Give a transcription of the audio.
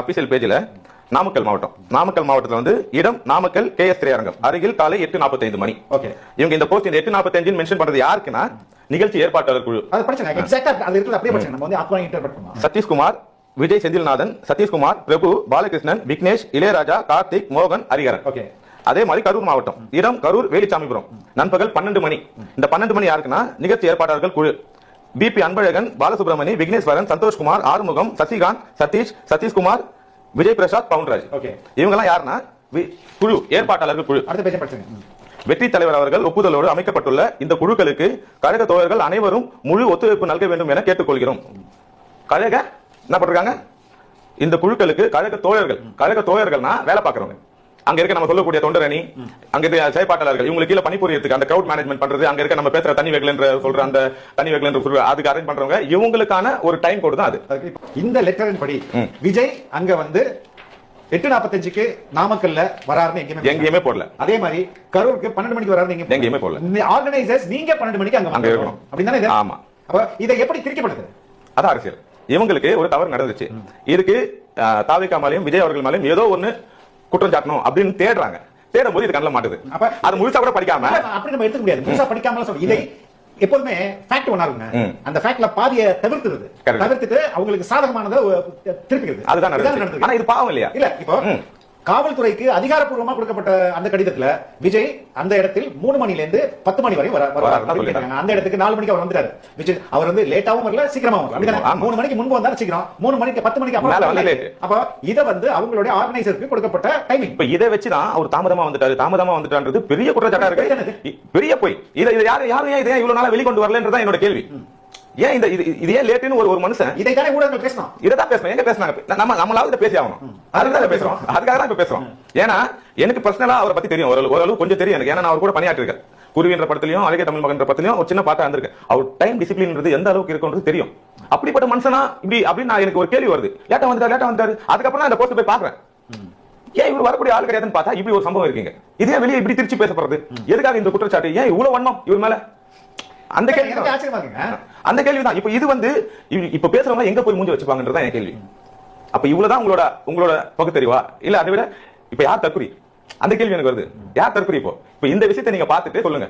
Official பேஜ்ல நாமக்கல் மாவட்டத்தில் வந்து இடம் நாமக்கல் கேஎஸ் திரையரங்கம் அருகில் காலை 8:45 மணி. ஓகே, இவங்க இந்த போஸ்ட் இந்த 8:45 மென்ஷன் பண்றது யாருக்குன்னா நிகழ்ச்சி ஏற்பாட்டாளர் குழு. அது படிச்சங்க எக்ஸாக்ட்டா அது இருக்குது அப்படியே படிச்சங்க. நம்ம வந்து ஆத்மா இன்டர்பிரட் பண்ணோம். சதீஷ்குமார், விஜய் செந்தில்நாதன், சதீஷ்குமார், பிரபு, பாலகிருஷ்ணன், விக்னேஷ், இளையராஜா, கார்த்திக், மோகன், ஹரிஹரன். ஓகே, அதே மாதிரி கரூர் மாவட்டம் இடம் கரூர் வேலிச்சாமிபுரம் நண்பகல் 12 மணி. இந்த 12 மணி யாருக்குன்னா நிகழ்ச்சி ஏற்பாட்டாளர்கள் குழு பிபி அன்பழகன், பாலசுப்ரமணி, விக்னேஸ்வரன், சந்தோஷ்குமார், ஆறுமுகம், சசிகாந்த், சதீஷ்குமார், விஜய் பிரசாத், பவுன்ராஜ். ஓகே, இவங்க எல்லாம் யாருன்னா குழு ஏற்பாட்டாளர்கள் குழு. அடுத்த பேஜ் படிச்சங்க. வெற்றி தலைவர் அவர்கள் ஒப்புதலோடு அமைக்கப்பட்டுள்ள இந்த குழுக்களுக்கு கழக தோழர்கள் அனைவரும் முழு ஒத்துழைப்பு நல்க வேண்டும் என கேட்டுக்கொள்கிறோம். கழக என்ன பண்றாங்க? இந்த குழுக்களுக்கு கழக தோழர்கள்னா வேலை பார்க்கறவங்க. அங்க இருக்க நம்ம சொல்லக்கூடிய தொண்டர் அணி, அங்க இருக்க செயற்பாட்டாளர்கள், இவங்களுக்கு கீழே பணிபுரியறதுக்கு அந்த கிரவுட் மேனேஜ்மெண்ட் பண்றது, அங்க இருக்க நம்ம பேசுற தனி வேகல சொல்ற அந்த தனி வேகல சொல்ற அதுக்கு அரேஞ்ச் பண்றவங்க, இவங்களுக்கான ஒரு டைம் கோடு தான் அது. இந்த லெட்டரின் படி விஜய் அங்க வந்து 8:45க்கு நாமக்கல்ல வராருன்னு எங்கேயுமே போடல. அதே மாதிரி கரூருக்கு 12 மணிக்கு வராருன்னு எங்கேயுமே போடல. ஆர்கனைசர்ஸ் நீங்க 12 மணிக்கு அங்க இருக்கணும் அப்படிதானே? ஆமா. அப்ப இதை எப்படி திரிக்கப்படுது? அது அரசியல். இவங்களுக்கு ஒரு தவறு நடந்துச்சு. இதுக்கு தாவிகா மேலயும் விஜய் அவர்கள் மேலயும் ஏதோ ஒண்ணு குற்றம் சாட்டணும் அப்படின்னு தேடுறாங்க. தேடும் போது இது கண்ணில் மாட்டுது. அது முழுசா கூட படிக்காம அப்படி நம்ம எடுத்துக்க முடியாது. முழுசா படிக்காம சொல்ல இதை எப்போதுமே ஃபேக்ட் ஒண்ணாருங்க. அந்த ஃபேக்ட்ல பாதியை தவிர்த்துட்டு அவங்களுக்கு சாதகமானதை திருப்பிக்கிறது. அதுதான் நடக்குது. ஆனா இது பாவம் இல்லையா? இல்ல, இப்போ காவல்துறைக்கு அதிகாரப்பூர்வமா கொடுக்கப்பட்ட அந்த கடிதத்துல விஜய் அந்த இடத்தில் 3 மணில இருந்து 10 மணி வரை அந்த இடத்துக்கு 4 மணிக்கு அவர் வந்துட்டாரு. விஜய் அவர் வந்து லேட்டாவும் வரல, சீக்கிரமாவும் வரல. 3 மணிக்கு முன்பு வந்தாரு சீக்கிரம், 3 மணிக்கு 10 மணிக்கு அப்புறம். அப்ப இத வந்து அவங்களுடைய ஆர்கனைசருக்கு கொடுக்கப்பட்ட டைமிங். இப்ப இதை வச்சுதான் அவர் தாமதமா வந்துட்டாரு பெரிய குற்றச்சாட்டா இருக்கு. பெரிய போய் இதை யாரும் இதை இவ்வளவு நாளா வெளிக்கொண்டு வரலன்றதான் என்னோட கேள்வி. ஏன் இது ஏன் லேட்டுன்னு ஒரு மனுஷன் இதை தானே ஊடகங்கள் பேசணும். இதைதான் பேசணும். எங்க பேசினாங்க? நம்மளாவது பேசி ஆகணும். அதுதான் பேசுறோம். அதுக்காக தான் இப்ப பேசுறோம். ஏன்னா எனக்கு பர்சனலா அவரை பத்தி தெரியும், ஓரளவு கொஞ்சம் தெரியும் எனக்கு. ஏன்னா நான் அவர் கூட பணியாற்றிருக்கேன். குருவின்ற படத்திலையும் அழகிய தமிழ் மகன்ற படத்திலையும் ஒரு சின்ன பாட்டா இருந்திருக்கு. அவர் டைம் டிசிப்ளின் எந்த அளவுக்கு இருக்குன்றது தெரியும். அப்படிப்பட்ட மனுஷனா இப்படி அப்படின்னு எனக்கு ஒரு கேள்வி வருது. லேட்டா வந்துட்டாரு. அதுக்கப்புறம் தான் அந்த போஸ்ட் போய் பாக்குறேன். ஏன் இவர் வரக்கூடிய ஆள் கிடையாதுன்னு பார்த்தா இப்படி ஒரு சம்பவம் இருக்கீங்க. இதே வெளியே இப்படி திருச்சி பேசப்படுறது எதுக்காக? இந்த குற்றச்சாட்டு ஏன் இவ்வளவு வன்மம் இவர் மேல? அந்த கேள்விதான். இப்ப இது வந்து இப்ப பேசுறவங்க எங்க போய் மூஞ்சி வச்சுப்பாங்கன்றதான் என் கேள்வி. அப்ப இவ்வளவுதான் உங்களோட பகுத்தறிவா? இல்ல அதை விட இப்ப யார் தற்குறி? அந்த கேள்வி எனக்கு வருது. யார் தற்குறி? இப்போ இந்த விஷயத்தை நீங்க பாத்துட்டு சொல்லுங்க.